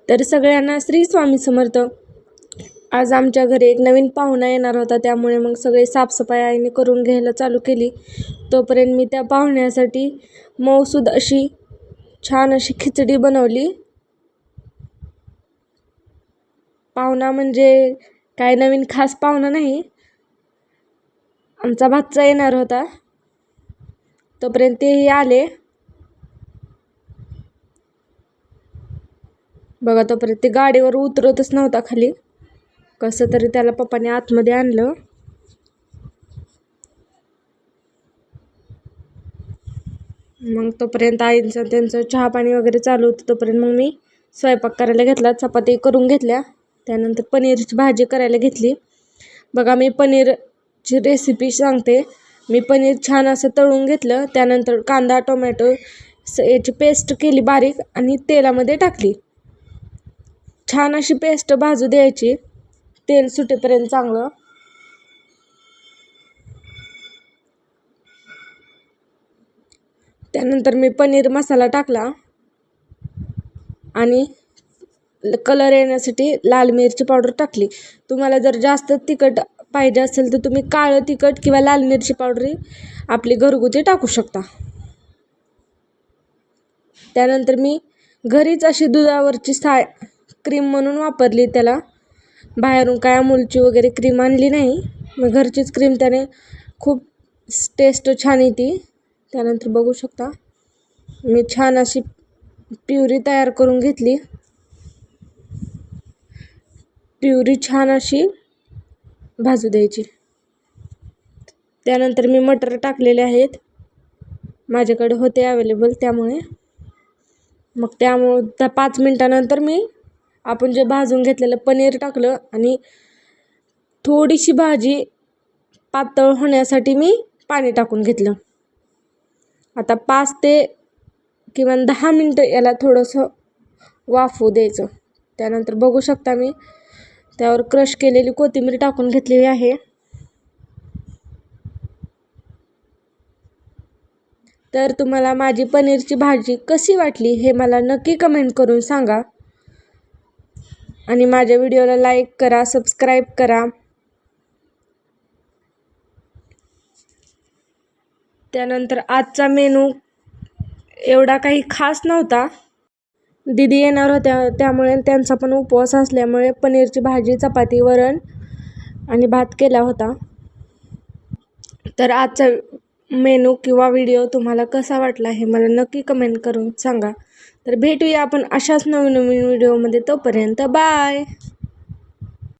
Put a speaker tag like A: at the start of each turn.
A: तर सगळ्यांना श्री स्वामी समर्थ. आज आमच्या घरी एक नवीन पाहुणा येणार होता, त्यामुळे मग सगळे साफसफाई आईने करून घ्यायला चालू केली. तोपर्यंत मी त्या पाहुण्यासाठी मऊसूद अशी छान अशी खिचडी बनवली. पाहुणा म्हणजे काय नवीन खास पाहुणा नाही, आमचा भाचा येणार होता. तोपर्यंत तेही आले. बघा, तोपर्यंत ते गाडीवर उतरतच नव्हता खाली. कसं तरी त्याला पप्पाने आतमध्ये आणलं. मग तोपर्यंत आईंचं त्यांचं चहा पाणी वगैरे चालू होतं. तोपर्यंत मग मी स्वयंपाक करायला घेतला. चपाती करून घेतल्या. त्यानंतर पनीरची भाजी करायला घेतली. बघा, मी पनीरची रेसिपी सांगते. मी पनीर छान असं तळून घेतलं. त्यानंतर कांदा टोमॅटो याची पेस्ट केली बारीक आणि तेलामध्ये टाकली. छान अशी पेस्ट भाजू द्यायची, तेल सुटेपर्यंत चांगलं. त्यानंतर मी पनीर मसाला टाकला आणि कलर येण्यासाठी लाल मिरची पावडर टाकली. तुम्हाला जर जास्त तिखट पाहिजे असेल तर तुम्ही काळं तिखट किंवा लाल मिरची पावडर आपली घरगुती टाकू शकता. त्यानंतर मी घरीच अशी दुधावरची क्रीम म्हणून वापरली. त्याला बाहेरून काय अमूलची वगैरे क्रीम आणली नाही, मग घरचीच क्रीम. त्याने खूप टेस्ट छान येते. त्यानंतर बघू शकता मी छान अशी प्युरी तयार करून घेतली. प्युरी छान अशी भाजू द्यायची. त्यानंतर मी मटर टाकलेले आहेत, माझ्याकडे होते अवेलेबल, त्यामुळे मग त्या 5 मिनटानंतर मी आपण जे भाजून घेतलेलं पनीर टाकलं आणि थोडीशी भाजी पातळ होण्यासाठी मी पाणी टाकून घेतलं. आता 5 ते किंवा 10 मिनटं याला थोडंसं वाफवू द्यायचं. त्यानंतर बघू शकता मी त्यावर क्रश केलेली कोथिंबीर टाकून घेतलेली आहे. तर तुम्हाला माझी पनीरची भाजी कशी वाटली हे मला नक्की कमेंट करून सांगा. आणि माझ्या व्हिडिओला लाईक करा, सबस्क्राईब करा. त्यानंतर आजचा मेनू एवढा काही खास नव्हता. दीदी येणार होत्या, त्यामुळे त्यांचा पण उपवास असल्यामुळे पनीरची भाजी, चपाती, वरण आणि भात केला होता. तर आजचा मेनू किंवा व्हिडिओ तुम्हाला कसा वाटला हे मला नक्की कमेंट करून सांगा. तर भेटूया आपण अशाच नवीन व्हिडिओमध्ये. तोपर्यंत बाय.